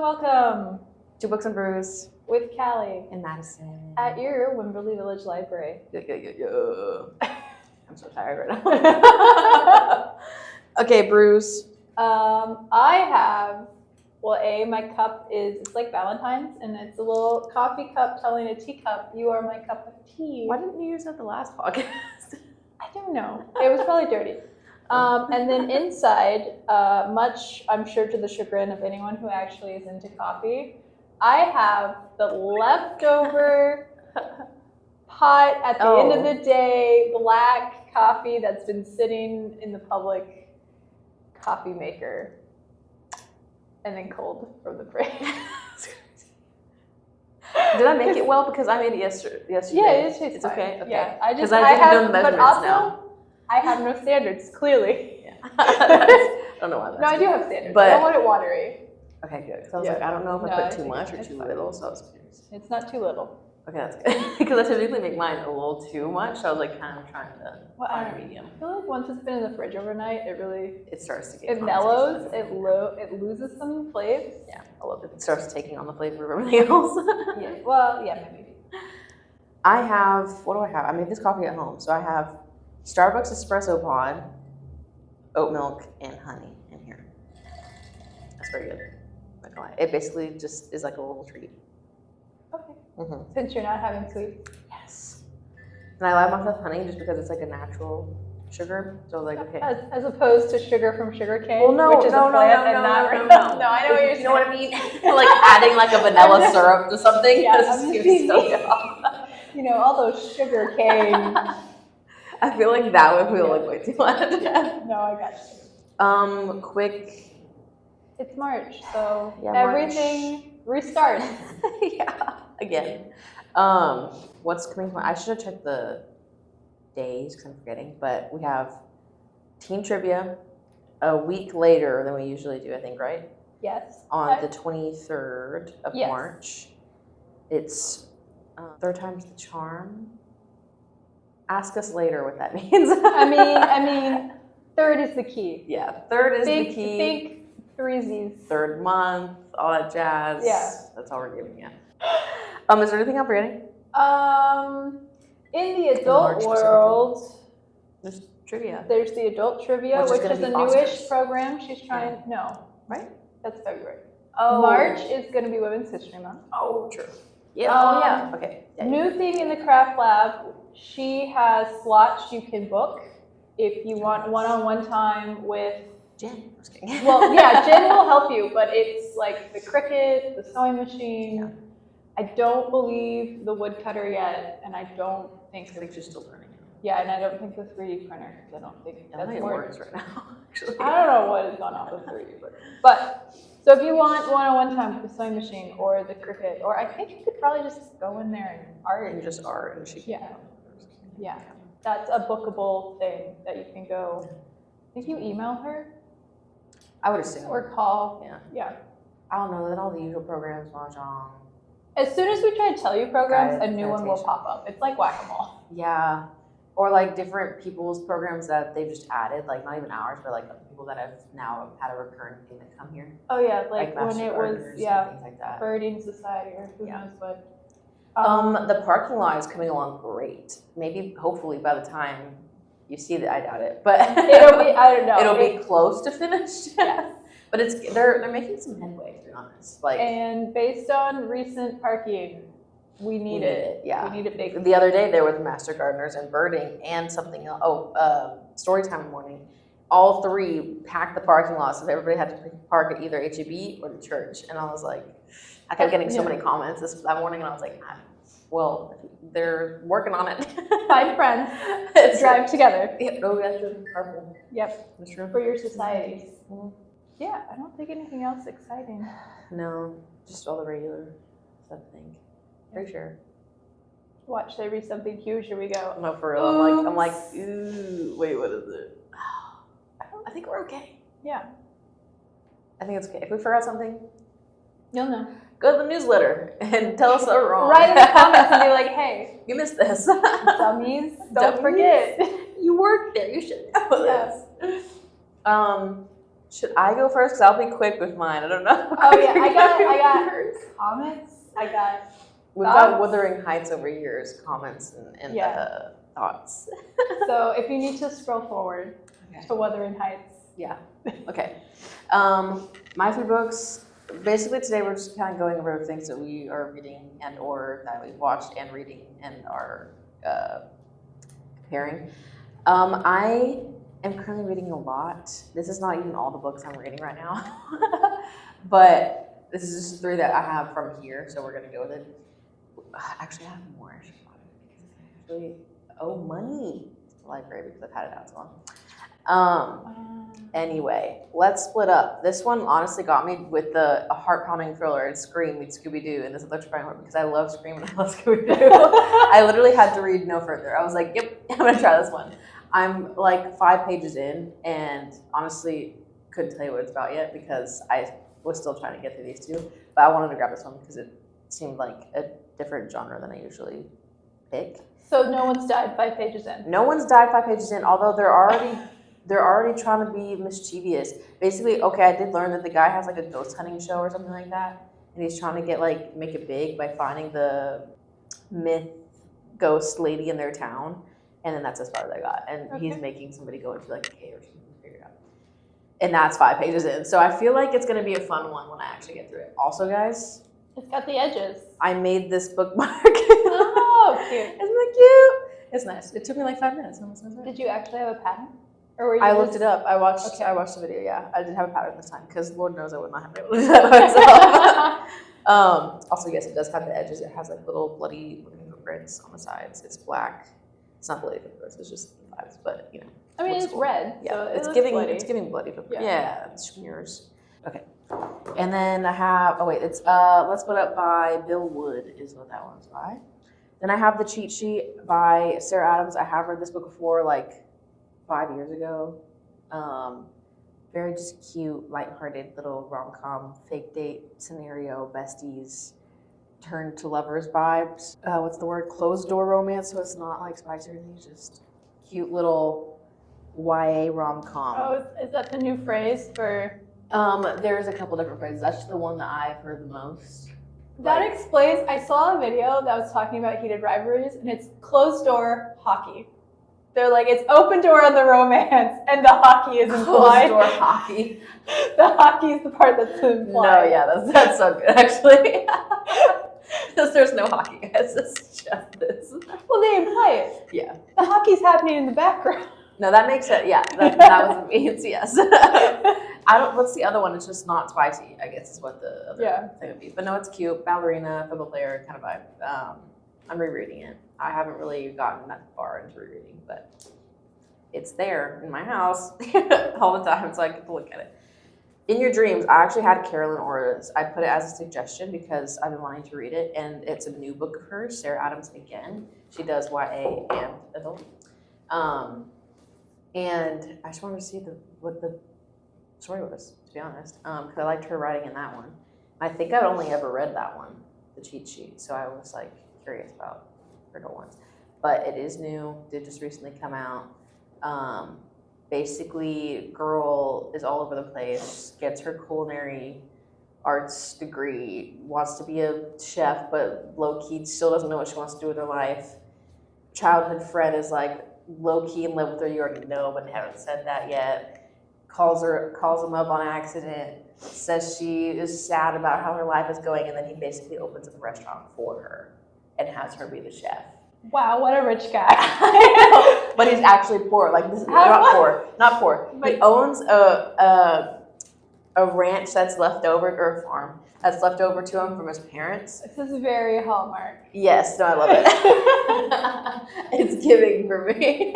welcome to Books and Brews with Kali and Madison at your Wimberley Village Library. I'm so tired right now. Okay, Brews. I have, my cup it's like Valentine's, and it's a little coffee cup telling a teacup, you are my cup of tea. Why didn't you use that at the last podcast? I don't know. It was probably dirty. And then inside, much, I'm sure to the chagrin of anyone who actually is into coffee, I have the leftover pot at the end of the day, black coffee that's been sitting in the public coffee maker and then cold from the fridge. Did I make it well? Because I made it yesterday. Yeah, it's okay. Yeah, I didn't know the measurements but also, now. I have no standards, clearly. Yeah. I don't know why that's No, I do have standards. But I don't want it watery. Okay, good. So I was like, I don't know if I put too much or too little, so I was curious. It's not too little. Okay, that's good. Because I typically make mine a little too much, so I was like kind of trying to find a medium. I feel like once it's been in the fridge overnight, it starts to get it mellows, it loses some flavors. Yeah, I love it. It starts taking on the flavor of everything else. Maybe. I have, what do I have? I made this coffee at home. So I have Starbucks espresso pod, oat milk, and honey in here. That's very good. Not gonna lie. It basically just is like a little treat. Okay. Mm-hmm. Since you're not having sweets. Yes. And I like myself honey just because it's like a natural sugar. So I was like, okay. As opposed to sugar from sugarcane, Well, no, which is no, a plant no, and no, not. No, I know what you're saying. You know what I mean? Like adding like a vanilla syrup to something. Yeah, I'm just you know, all those sugar cane. I feel like that would feel like way too much. No, I got you. Quick. It's March, so March. everything restarts. Yeah, again. What's coming from? I should have checked the days because I'm forgetting. But we have team trivia a week later than we usually do. I think, right? Yes. On the 23rd of March. It's third time's the charm. Ask us later what that means. I mean, third is the key. Yeah, third is the key. Think threesies. Third month, all that jazz. Yeah. That's all we're giving you. Is there anything I'm forgetting? In the adult world, there's trivia. There's the adult trivia, which is a newish program. She's trying. No, right? That's February. Oh, March is going to be Women's History Month. Oh, true. Yeah. Okay. New thing in the craft lab. She has slots you can book if you want one-on-one time with Jen. Jen will help you, but it's like the Cricut, the sewing machine. Yeah. I don't believe the woodcutter yet, and I don't think you're still learning it. Yeah, and I don't think the 3D printer, because I don't think that's it works right now. Actually, I don't know what is going on with 3D printer, but so if you want one-on-one time with the sewing machine or the Cricut, or I think you could probably just go in there and art. And just art, and she can. Yeah, that's a bookable thing that you can go. I think you email her. I would assume. Or call. Yeah. I don't know, that all the usual programs, Mahjong. As soon as we try to tell you programs, a new one will pop up. It's like whack-a-mole. Yeah. Or like different people's programs that they've just added, like not even ours, but like people that have now had a recurrent thing that come here. Oh yeah, like when it was, things like that. Birding Society or who knows what. The parking lot is coming along great. Maybe, hopefully, by the time you see that, I doubt it, but it'll be. I don't know. It'll be close to finished. Yeah. But they're making some headway, to be honest. And based on recent parking, we need it. Yeah, we need it big. The other day there was Master Gardeners and birding and something else. Story time in the morning. All three packed the parking lot, so everybody had to park at either HEB or the church. And I was like, I kept getting so many comments that morning, and I was like, well, they're working on it. Find friends, drive together. Yep. Oh, that's true. Carpool. Yep. That's true. For your societies. Mm-hmm. Yeah, I don't think anything else exciting. No, just all the regular stuff, I think. Pretty sure. Watch, there be something huge. Here we go. No, for real. I'm like, ooh, wait, what is it? I think we're okay. Yeah. I think it's okay. If we forgot something, you'll know. Go to the newsletter and tell us that we're wrong. Write in the comments and be like, hey, you missed this. Dummies, don't forget. You worked there. You should know this. Should I go first? Because I'll be quick with mine. I don't know. Oh yeah, I got comments. I got We've thoughts. got Wuthering Heights over years, comments and thoughts. So if you need to scroll forward to Wuthering Heights. Yeah. Okay. My 3 books. Basically, today we're just kind of going over things that we are reading and or that we've watched and reading and are comparing. I am currently reading a lot. This is not even all the books I'm reading right now, but this is just 3 that I have from here, so we're gonna go with it. Actually, I have more. I should bought it because I actually owe money to the library because I've had it out so long. Anyway, let's split up. This one honestly got me with a heart-pounding thriller. It's Scream meets Scooby-Doo, and this is electrifying heart because I love Scream and I love Scooby-Doo. I literally had to read no further. I was like, yep, I'm gonna try this one. I'm like 5 pages in, and honestly couldn't tell you what it's about yet because I was still trying to get through these 2. But I wanted to grab this one because it seemed like a different genre than I usually pick. So no one's died 5 pages in. No one's died 5 pages in, although they're already trying to be mischievous. Basically, okay, I did learn that the guy has like a ghost hunting show or something like that, and he's trying to make it big by finding the myth ghost lady in their town, and then that's as far as I got. And he's making somebody go into like a cave or something to figure it out. And that's 5 pages in, so I feel like it's gonna be a fun one when I actually get through it. Also, guys, it's got the edges. I made this bookmark. Oh, cute! Isn't that cute? It's nice. It took me like 5 minutes. Did you actually have a pattern? Or were you I looked it up. I watched the video. Yeah, I did have a pattern this time because Lord knows I would not have been able to do that myself. Also, yes, it does have the edges. It has like little bloody footprints on the sides. It's black. It's not bloody footprints. It's just vibes. But you know, I mean, it's red. Yeah, so it's giving bloody footprints. Yeah, it's smears. Okay, and then I have. Oh wait, it's Let's Split Up by Bill Wood is what that one's by. Then I have The Cheat Sheet by Sarah Adams. I have read this book before, like 5 years ago. Very just cute, lighthearted little rom-com, fake date scenario, besties turned to lovers vibes. What's the word? Closed door romance, so it's not like spicy or anything, just cute little YA rom-com. Oh, is that the new phrase for? There's a couple different phrases. That's just the one that I've heard the most. That explains. I saw a video that was talking about heated rivalries, and it's closed door hockey. They're like, it's open door on the romance, and the hockey is implied. Closed door hockey. The hockey is the part that's implied. No, yeah, that's so good, actually. Because there's no hockey, guys. It's just this. Well, they imply it. Yeah. The hockey's happening in the background. No, that makes sense. Yeah, that was what it means, yes. What's the other one? It's just not spicy, I guess is what the other thing would be. But no, it's cute. Ballerina, football player kind of vibe. I'm rereading it. I haven't really gotten that far into rereading, but it's there in my house all the time, so I get to look at it. In Your Dreams, I actually had Carolyn Orris. I put it as a suggestion because I've been wanting to read it, and it's a new book of hers, Sarah Adams again. She does YA and adult. And I just wanted to see what the story was, to be honest, because I liked her writing in that one. I think I'd only ever read that one, The Cheat Sheet, so I was like curious about her adult ones. But it is new, did just recently come out. Basically, girl is all over the place, gets her culinary arts degree, wants to be a chef, but low-key still doesn't know what she wants to do with her life. Childhood friend is like low-key in love with her, you already know, but haven't said that yet. Calls him up on accident, says she is sad about how her life is going, and then he basically opens up a restaurant for her and has her be the chef. Wow, what a rich guy. But he's actually poor. Like, this is not poor. But he owns a ranch that's left over, or a farm that's left over to him from his parents. This is very Hallmark. Yes, no, I love it. It's giving for me.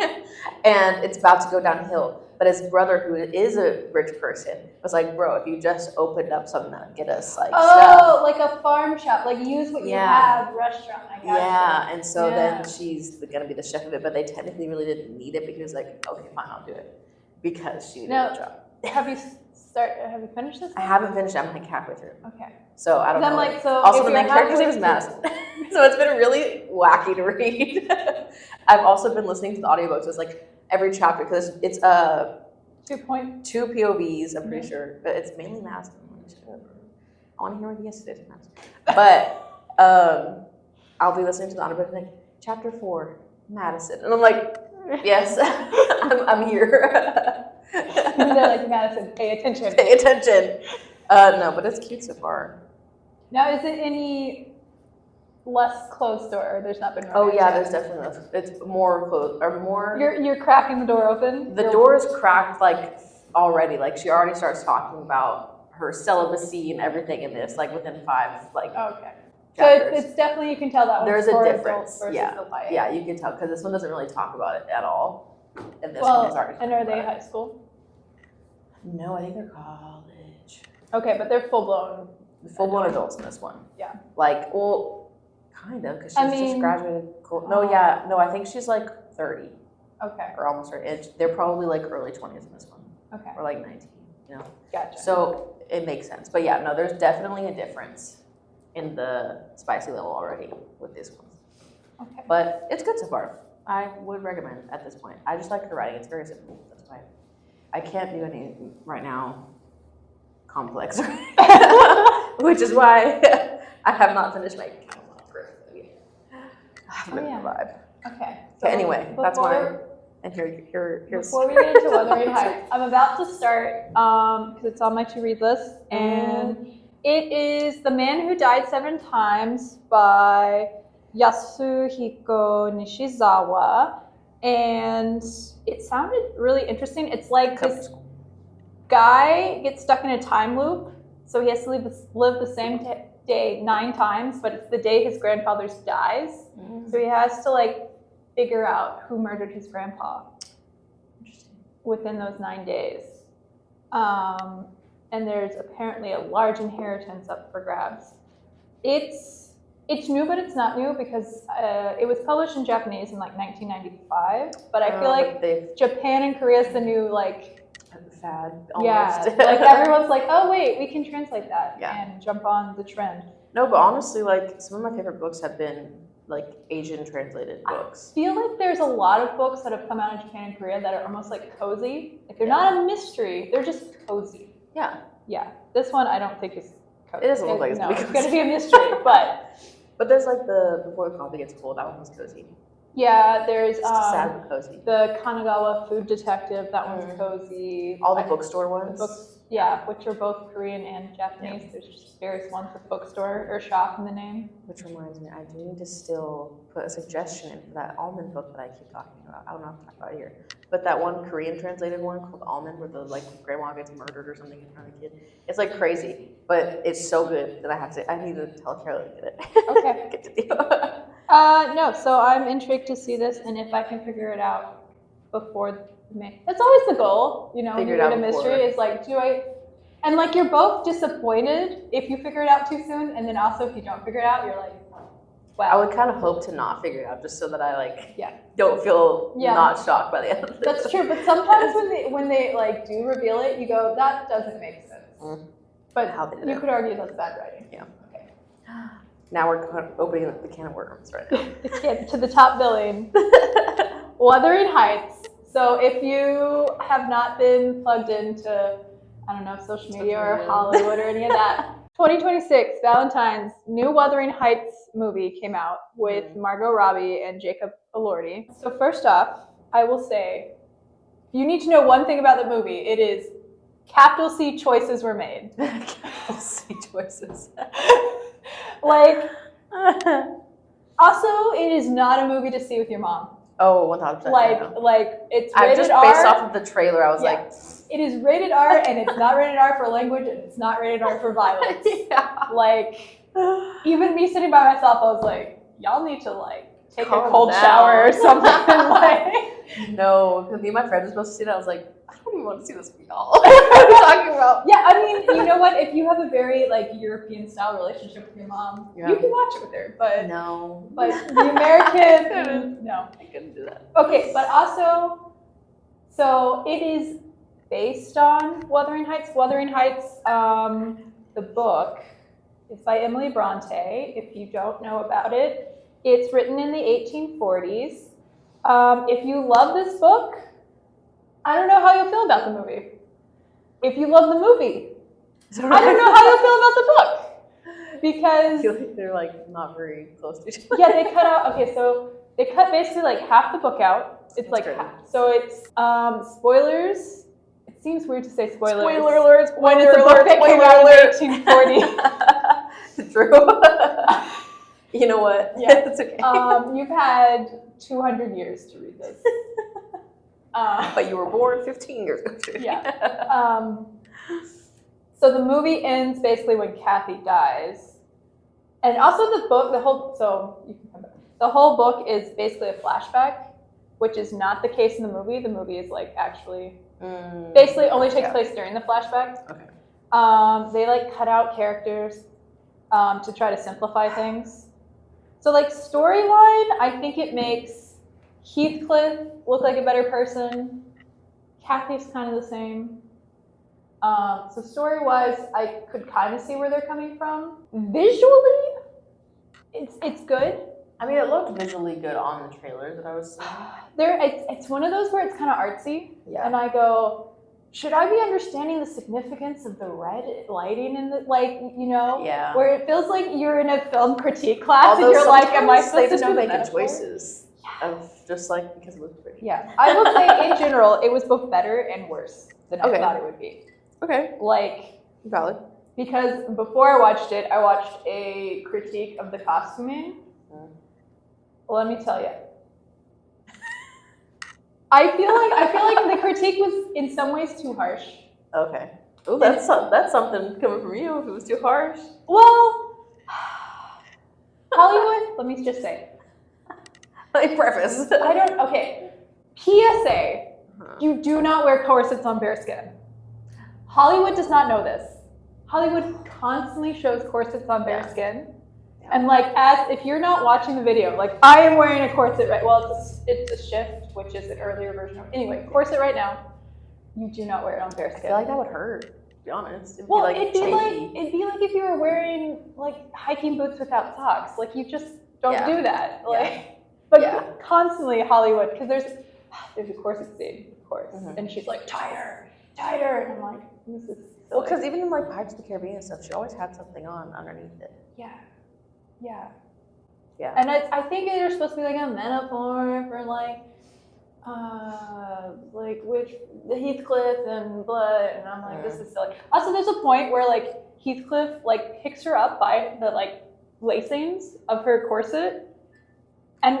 And it's about to go downhill. But his brother, who is a rich person, was like, bro, if you just opened up something that would get us like stuff. Like a farm shop, like use what you have, restaurant, I guess. Yeah, and so then she's gonna be the chef of it, but they technically really didn't need it because like, okay, fine, I'll do it. Because she did the job. Have you finished this? I haven't finished. I'm like halfway through. Okay. So I don't know. Like, so also, the main character's name is Madison. So it's been really wacky to read. I've also been listening to the audiobooks. So it's like every chapter, because it's 2 point. 2 POVs, I'm pretty sure, but it's mainly Madison. I want to hear what he has to say to Madison. But I'll be listening to the audiobook like, Chapter 4, Madison. And I'm like, yes, I'm here. And they're like, Madison, pay attention. Pay attention. No, but it's cute so far. Now, is it any less closed door? Or there's not been romance Oh yeah, yet? there's definitely less. It's more closed or more. You're cracking the door open? The door is cracked like already. Like she already starts talking about her celibacy and everything in this, like within 5 like Okay. chapters. So it's definitely, you can tell that There's one's a for difference. adults versus Yeah. the YA. Yeah, you can tell because this one doesn't really talk about it at all. And this one is already. And are they talking about high school? it. No, I think they're college. Okay, but they're full blown. Full-blown adults in this one. Yeah. Like, well, kind of, because she's I mean, just graduated. No, I think she's like 30 Okay. or almost 30. They're probably like early 20s in this one, Okay. or like 19. You know. Gotcha. So it makes sense. But yeah, no, there's definitely a difference in the spicy level already with this one. Okay. But it's good so far. I would recommend at this point. I just like her writing. It's very simple. That's why I can't do any right now complex, which is why I have not finished my vibe. Okay. So anyway, that's mine. And here's Before we get into Wuthering Heights, I'm about to start because it's on my to-read list, and it is The Man Who Died 7 Times by Yasuhiko Nishizawa, and it sounded really interesting. It's like this guy gets stuck in a time loop, so he has to live the same day 9 times, but it's the day his grandfather dies. So he has to like figure out who murdered his grandpa within those 9 days. And there's apparently a large inheritance up for grabs. It's new, but it's not new because it was published in Japanese in like 1995. But I feel like Japan and Korea is the new like fad. Yeah, Almost. like everyone's like, oh wait, we can translate that and jump on the trend. No, but honestly, like some of my favorite books have been like Asian translated books. I feel like there's a lot of books that have come out in Japan and Korea that are almost like cozy. Like they're not a mystery, they're just cozy. Yeah. Yeah. This one I don't think is cozy. It doesn't look like it's no, cozy. it's gonna be a mystery, but there's like the Before the Coffee Gets Cold, that one was cozy. yeah, there's It's sad but cozy. the Kanagawa Food Detective, that one's cozy. All the bookstore ones. The books, yeah, which are both Korean and Japanese. There's just various ones with bookstore or shop in the name. Which reminds me, I do need to still put a suggestion in for that almond book that I keep talking about. I don't know if I talk about it here. But that one Korean translated one called Almond, where the like grandma gets murdered or something in front of the kid. It's like crazy, but it's so good that I need to tell Carla to get it. Okay. Get to do. No, so I'm intrigued to see this, and if I can figure it out before May. That's always the goal, you know, when you read a mystery, is like, and like you're both disappointed if you figure it out too soon, and then also if you don't figure it out, you're like, wow. I would kind of hope to not figure it out just so that I like Yeah. don't feel not shocked by the end of it. That's true, but sometimes when they like do reveal it, you go, that doesn't make sense. But How they did you it. could argue that's bad writing. Yeah. Okay. Now we're opening the can of worms right now. Let's get to the top billing. Wuthering Heights. So if you have not been plugged into, I don't know, social media or Hollywood or any of that, 2026, Valentine's, new Wuthering Heights movie came out with Margot Robbie and Jacob Elordi. So first off, I will say, you need to know one thing about the movie. It is capital C choices were made. Capital C choices. Like, also, it is not a movie to see with your mom. Oh, 100%. Like it's rated just R. based off of the trailer, I was like, it is rated R, and it's not rated R for language, and it's not rated R for violence. Like, even me sitting by myself, I was like, y'all need to like take a cold shower or something. Like, no, because me and my friend were supposed to see that. I was like, I don't even want to see this with y'all. What are you talking about? Yeah, I mean, you know what? If you have a very like European style relationship with your mom, you can watch it with her. But no, but the American, no, I couldn't do that. Okay, but also, so it is based on Wuthering Heights. Wuthering Heights, the book, is by Emily Brontë. If you don't know about it, it's written in the 1840s. If you love this book, I don't know how you'll feel about the movie. If you love the movie, I don't know how you'll feel about the book. Because I feel like they're like not very close to each other. yeah, they cut out. Okay, so they cut basically like half the book out. It's That's like crazy. so it's spoilers. It seems weird to say spoilers. Spoiler alert! When it's a book that came out in 1840. True. You know what? Yeah. It's okay. You've had 200 years to read this. But you were born 15 years ago. Yeah. So the movie ends basically when Kathy dies, and also the book, the whole book is basically a flashback, which is not the case in the movie. The movie is like actually basically only takes place during the flashback. Okay. They like cut out characters to try to simplify things. So like storyline, I think it makes Heathcliff look like a better person. Kathy's kind of the same. So story-wise, I could kind of see where they're coming from. Visually, it's good. I mean, it looked visually good on the trailers that I was seeing. It's one of those where it's kind of artsy, Yeah. and I go, should I be understanding the significance of the red lighting in the Yeah. where it feels like you're in a film critique class Although and you're like, am I sometimes supposed they to just know the making metaphor? choices of just like because it looks pretty. Yeah, I will say in general, it was both better and worse than I thought it would be. Okay. Like, Valid. because before I watched it, I watched a critique of the costuming. Let me tell you, I feel like the critique was in some ways too harsh. Okay. Oh, that's something coming from you. If it was too harsh. Well, Hollywood. Let me just say, Like preface. Okay. PSA: you do not wear corsets on bare skin. Hollywood does not know this. Hollywood constantly shows corsets on bare skin. And like, as if you're not watching the video, like I am wearing a corset right. Well, it's a shift, which is an earlier version of. Anyway, corset right now. You do not wear it on bare skin. I feel like that would hurt. To be honest, it'd be like if you were wearing like hiking boots without socks. Like you just don't do that. Like, but constantly Hollywood, because there's a corset scene, of course, and she's like tighter, and I'm like, this is silly. Well, because even in like Pirates of the Caribbean and stuff, she always had something on underneath it. Yeah. And I think there's supposed to be like a metaphor for like with the Heathcliff and blood, and I'm like, this is silly. Also, there's a point where like Heathcliff like picks her up by the like lacings of her corset, and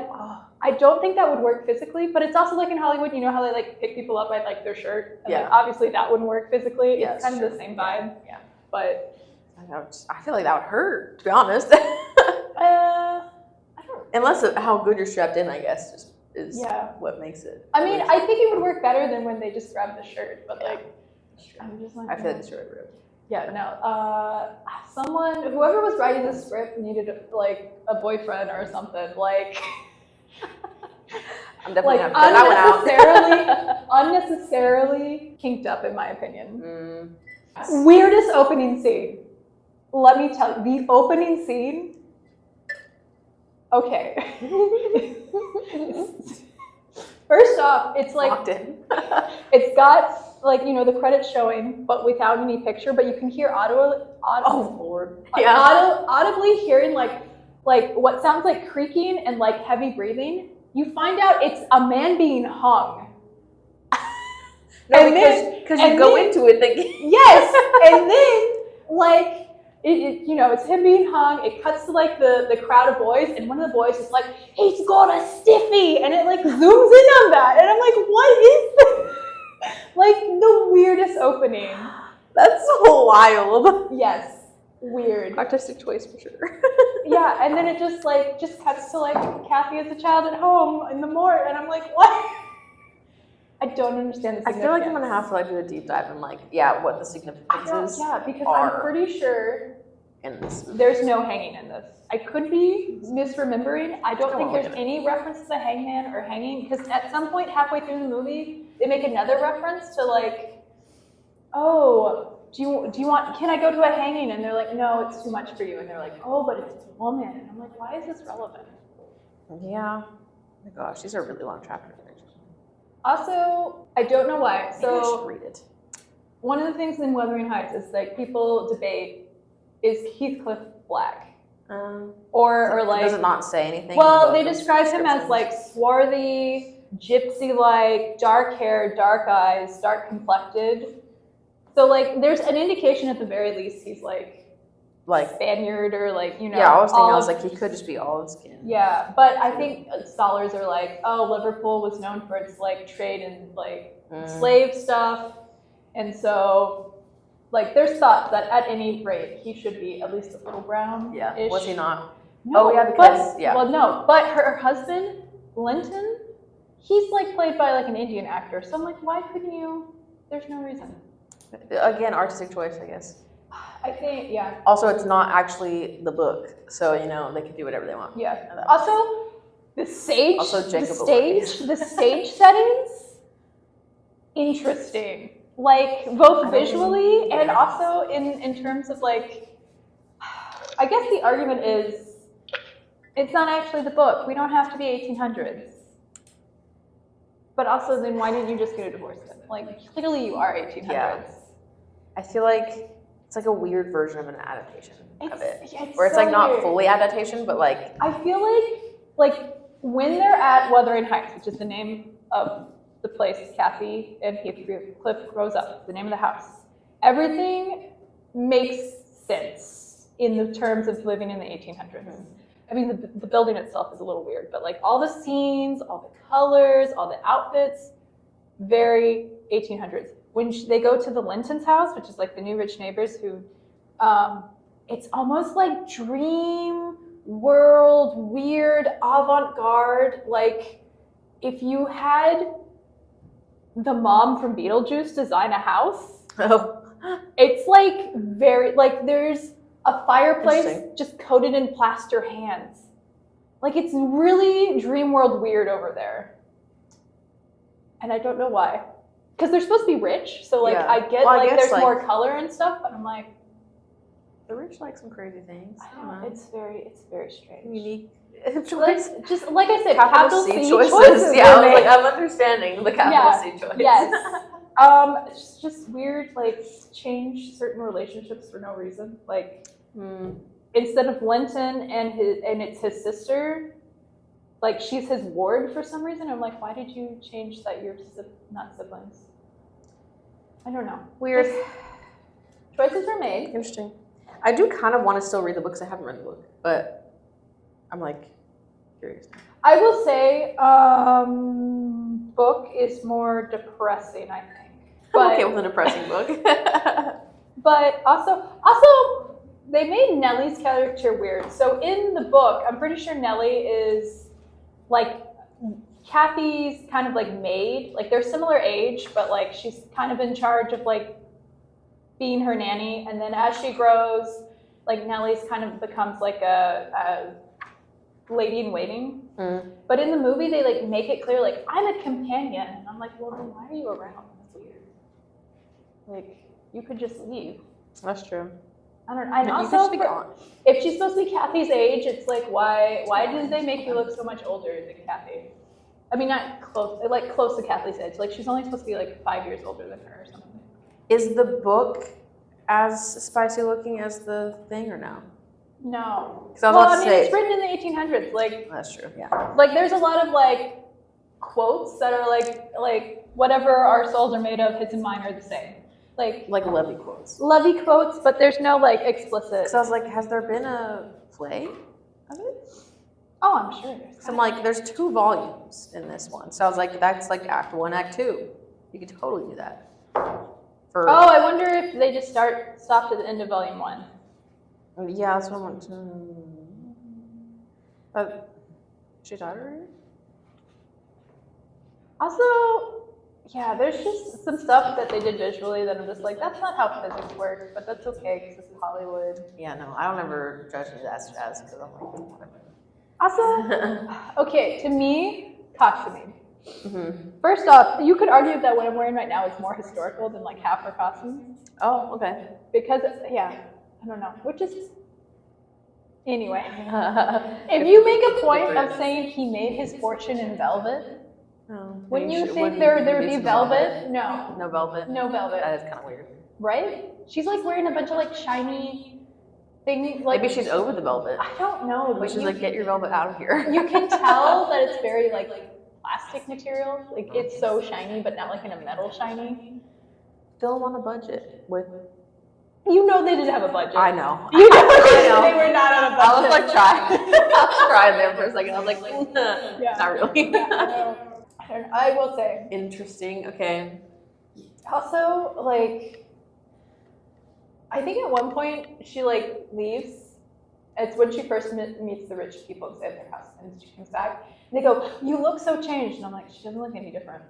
I don't think that would work physically, but it's also like in Hollywood, you know how they like pick people up by like their shirt, and like, obviously that wouldn't work physically. It's kind of the same vibe. Yeah. But I feel like that would hurt, to be honest. I don't. Unless how good you're strapped in, I guess, just is what makes it. I mean, I think it would work better than when they just grab the shirt, but like, I'm just like, I feel like the shirt would rip. Yeah, no. Whoever was writing the script needed like a boyfriend or something. Like, I'm definitely like having to put that one out. unnecessarily kinked up, in my opinion. Weirdest opening scene. Let me tell you, the opening scene. Okay. First off, it's like it's got like the credits showing, but without any picture. But you can hear audibly hearing like what sounds like creaking and like heavy breathing. You find out it's a man being hung. Because you go into it thinking yes, and then like. It's him being hung. It cuts to like the crowd of boys, and one of the boys is like, "He's got a stiffy," and it like zooms in on that, and I'm like, "What is this?" Like the weirdest opening. That's so wild. Yes, weird. Artistic choice for sure. Yeah, and then it just cuts to like Kathy as a child at home in the morgue, and I'm like, "What?" I don't understand the significance. I feel like I'm gonna have to do a deep dive and what the significance is. Yeah, because I'm pretty sure in this movie. There's no hanging in this. I could be misremembering. I don't think there's any reference to the hangman or hanging, because at some point halfway through the movie, they make another reference to like, "Oh, do you want? Can I go to a hanging?" And they're like, "No, it's too much for you." And they're like, "Oh, but it's a woman." And I'm like, "Why is this relevant?" Yeah. Oh my gosh, these are really long chapters. Also, I don't know why. Maybe I should So read it. one of the things in Wuthering Heights is like people debate, is Heathcliff black? Or like, does it not say anything? well, they describe him as like swarthy, gypsy-like, dark hair, dark eyes, dark complected. So like, there's an indication at the very least he's like Spaniard or like, you know. Yeah, I was thinking, I was like, he could just be olive skin. Yeah, but I think scholars are like, oh, Liverpool was known for its like trade and like slave stuff, and so like there's thought that at any rate he should be at least a little brown. Yeah, was he not? No, oh yeah, because yeah. Well, no, but her husband Linton, he's like played by like an Indian actor. So I'm like, why couldn't you? There's no reason. Again, artistic choice, I guess. I think, yeah. Also, it's not actually the book, so you know they can do whatever they want. Yeah. Also, the stage, the stage settings, interesting. Like both visually and also in terms of like, I guess the argument is, it's not actually the book. We don't have to be 1800s. But also, then why didn't you just get a divorce then? Like, clearly you are 1800s. Yeah. I feel like it's like a weird version of an adaptation of it. Yeah, where it's so like not weird. fully adaptation, but like... I feel like when they're at Wuthering Heights, which is the name of the place Kathy and Heathcliff grows up, the name of the house, everything makes sense in the terms of living in the 1800s. I mean, the building itself is a little weird, but like all the scenes, all the colors, all the outfits, very 1800s. When they go to the Linton's house, which is like the new rich neighbors who, it's almost like dream world, weird, avant-garde. Like if you had the mom from Beetlejuice design a house, it's like very, like there's a fireplace just coated in plaster hands. Like it's really dream world weird over there. And I don't know why. Because they're supposed to be rich, so like I get there's like more color and stuff, but I'm like, the rich like some crazy things. I don't know. It's very strange. Unique choice. Just like I said, capital C choices. Yeah, I was like, I'm understanding the capital C choice. Yes. It's just weird, like change certain relationships for no reason. Like instead of Linton and it's his sister, like she's his ward for some reason. I'm like, why did you change that you're not siblings? I don't know. Weird. Choices were made. Interesting. I do kind of want to still read the book because I haven't read the book, but I'm like curious. I will say, book is more depressing, I think. But, I'm okay with a depressing book. But also, they made Nellie's character weird. So in the book, I'm pretty sure Nellie is like Kathy's kind of like maid. Like they're similar age, but like she's kind of in charge of like being her nanny. And then as she grows, like Nellie's kind of becomes like a lady in waiting. But in the movie, they like make it clear like I'm a companion. And I'm like, well, then why are you around? That's weird. Like you could just leave. That's true. I don't know. And also, if she's supposed to be Kathy's age, it's like why did they make you look so much older than Kathy? I mean, not close, like close to Kathy's age. Like she's only supposed to be like 5 years older than her or something. Is the book as spicy looking as the thing or no? No. I mean, it's written in the 1800s. Like that's true. Yeah. Like there's a lot of like quotes that are like whatever our souls are made of, his and mine are the same. Like Levy quotes. Levy quotes, but there's no like explicit. So I was like, has there been a play of it? Oh, I'm sure there's. So I'm like, there's 2 volumes in this one. So I was like, that's like Act 1, Act 2. You could totally do that. I wonder if they just stopped at the end of volume 1. Yeah, that's what I want to. She died already? Also, yeah, there's just some stuff that they did visually that I'm just like, that's not how physics work, but that's okay because this is Hollywood. Yeah, no, I don't ever judge it as because I'm like, whatever. Also, okay, to me, costuming. First off, you could argue that what I'm wearing right now is more historical than like half her costume. Oh, okay. Because, yeah, I don't know, which is, anyway. If you make a point of saying he made his fortune in velvet, Wouldn't you Wouldn't think you there think would it'd be be velvet? No. No velvet? No velvet. That is kind of weird. Right? She's like wearing a bunch of like shiny things. Like, Maybe she's over the velvet. I don't know, But but she's like, get your velvet out of here. you can tell that it's very like plastic material. Like it's so shiny, but not like in a metal shiny. Still on a budget with. You know they didn't have a budget. I know. You know, I know. they were not on a budget. I was like trying. I was trying there for a second. I was like, Yeah. not really. I will say. Interesting. Okay. Also, like, I think at one point she like leaves. It's when she first meets the rich people at their house, and she comes back. And they go, "You look so changed," and I'm like, "She doesn't look any different."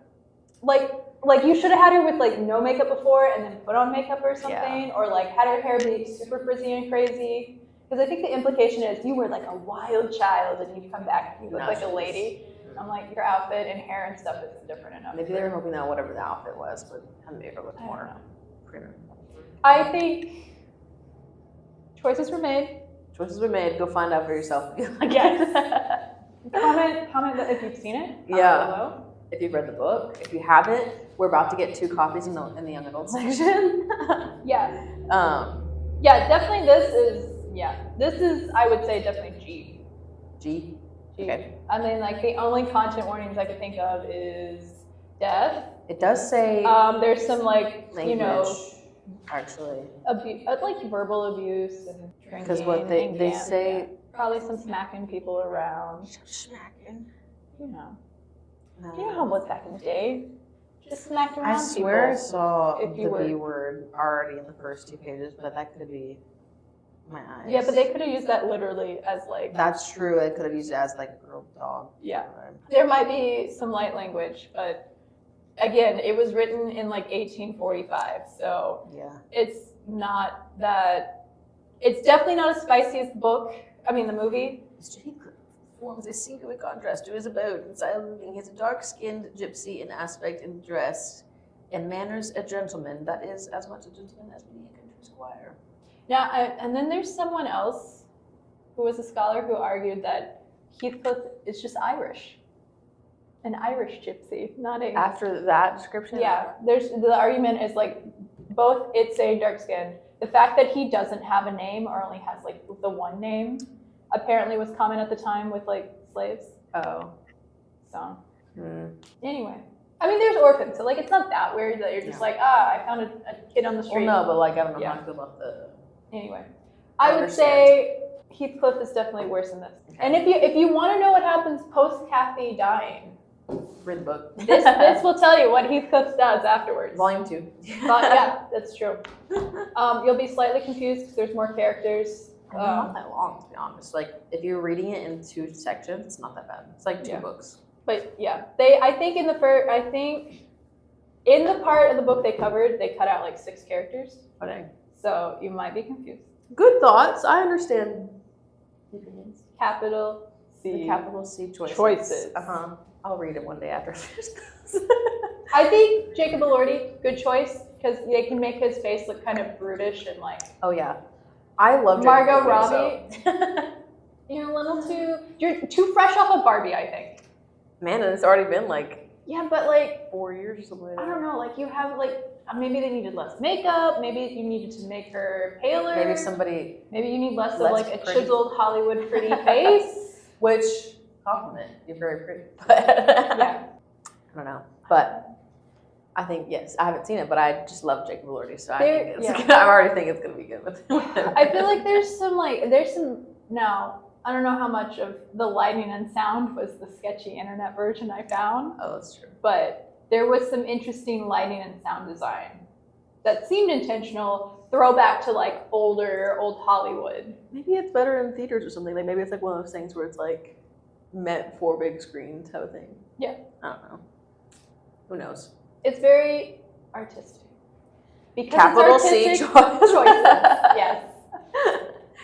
Like you should have had her with like no makeup before, and then put on makeup or something, or like had her hair be super frizzy and crazy. Because I think the implication is you were like a wild child, and you come back and you look like a lady. I'm like, your outfit and hair and stuff isn't different enough. Maybe they were hoping that whatever the outfit was would kind of make her look I don't more know. printer. I think choices were made. Choices were made. Go find out for yourself. Yes. Comment that if you've seen it. Yeah. Below. If you've read the book. If you haven't, we're about to get 2 copies in the young adult section. Yeah. Yeah, definitely this is I would say definitely G. G. Okay. I mean, like the only content warnings I could think of is death. It does say There's some like language, actually. like verbal abuse and drinking. Because what they say. Probably some smacking people around. Smacking. You know how it was back in the day. Just smacked around I swear people. I saw If the you were- B word already in the first 2 pages, but that could be my eyes. Yeah, but they could have used that literally as like. That's true. They could have used it as like a girl dog. Yeah. There might be some light language, but again, it was written in like 1845, so Yeah. it's not that. It's definitely not as spicy as the movie. Yasuhiko forms a singular contrast to his abode and style of living. He's a dark-skinned gypsy in aspect and dress, and manners a gentleman. That is as much a gentleman as many a country squire. Now, and then there's someone else who was a scholar who argued that Heathcliff is just Irish, an Irish gypsy, not a. After that description? Yeah, the argument is like both it's saying dark skin. The fact that he doesn't have a name or only has like the one name apparently was common at the time with like slaves. Oh. So anyway, I mean, there's orphans, so like it's not that weird that you're just like, I found a kid on the street. Well, no, but like I don't know Yeah. how to feel about the. Anyway, I I would understand. say Heathcliff is definitely worse than this. Okay. And if you want to know what happens post Kathy dying, Read the book. this will tell you what Heathcliff does afterwards. Volume 2. But yeah, that's true. You'll be slightly confused because there's more characters. Not that long, to be honest. Like, if you're reading it in 2 sections, it's not that bad. It's like 2 books. But yeah, I think in the part of the book they covered, they cut out like 6 characters. Okay. So you might be confused. Good thoughts. I understand. Opinions. Capital C. The capital C choices. Choices. I'll read it one day after I finish this. I think Jacob Elordi, good choice, because they can make his face look kind of brutish and like. Oh yeah, I love Margot Robbie. You're too fresh off of Barbie, I think. Man, and it's already been like. Yeah, but like 4 years or something like that. I don't know, like you have like maybe they needed less makeup, maybe you needed to make her paler. Maybe you need less of less like a pretty. chiseled Hollywood pretty face. Which compliment. You're very pretty. But Yeah. I don't know, but. I think yes. I haven't seen it, but I just love Jacob Elordi, so I think it's good. I already think it's gonna be good with him. I feel like there's some now. I don't know how much of the lighting and sound was the sketchy internet version I found. Oh, that's true. But there was some interesting lighting and sound design that seemed intentional. Throwback to like old Hollywood. Maybe it's better in theaters or something. Like maybe it's like one of those things where it's like meant for big screen type of thing. Yeah. I don't know. Who knows? It's very artistic. Because Capital it's C artistic choices. Yes.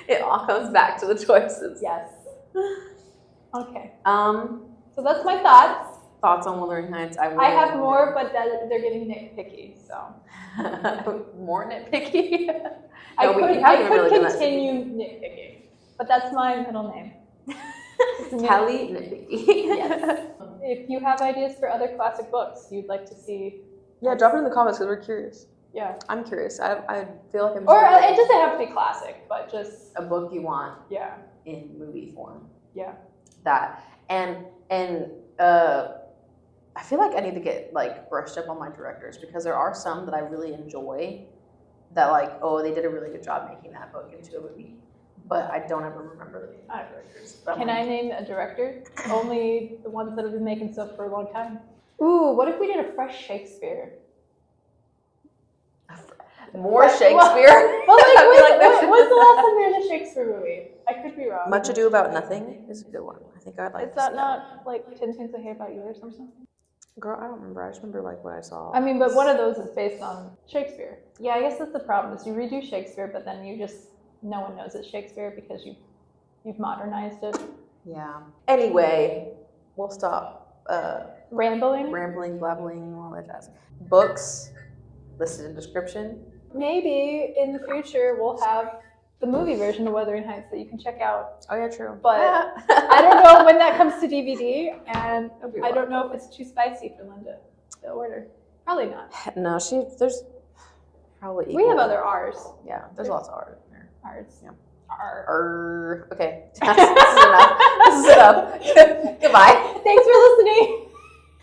It all comes back to the choices. Yes. Okay. So that's my thoughts. Thoughts on Wuthering Heights? I have more, but they're getting nitpicky. So. More nitpicky. I haven't could really done that. continue nitpicking, but that's my middle name. Kali Nitpicky. Yes. If you have ideas for other classic books you'd like to see. Yeah, drop it in the comments because we're curious. Yeah. I'm curious. I feel like I'm. Or it doesn't have to be classic, but just A book you want yeah. in movie form. Yeah. That and I feel like I need to get like brushed up on my directors because there are some that I really enjoy that like, oh, they did a really good job making that book into a movie. But I don't ever remember the name of the directors. Can I name a director? Only the ones that have been making stuff for a long time. Ooh, what if we did a fresh Shakespeare? More Shakespeare? Well, when's the last time there was a Shakespeare movie? I could be wrong. Much Ado About Nothing is a good one. I think I'd like Is to see that not like 10 Things I Hate About You or something? Girl, I don't remember. I just remember like what I saw. I mean, but one of those is based on Shakespeare. Yeah, I guess that's the problem is you redo Shakespeare, but then no one knows it's Shakespeare because you've modernized it. Yeah. Anyway, we'll stop Rambling? rambling, blabbling, all that jazz. Books listed in description. Maybe in the future we'll have the movie version of Wuthering Heights that you can check out. Oh yeah, true. But I don't know when that comes to DVD, and I don't know if it's too spicy for Linda to order. Probably not. No, there's probably We have equal. other R's. Yeah, there's lots of art in there. R's. Yeah. Okay. This is enough. This is enough. Goodbye. Thanks for listening.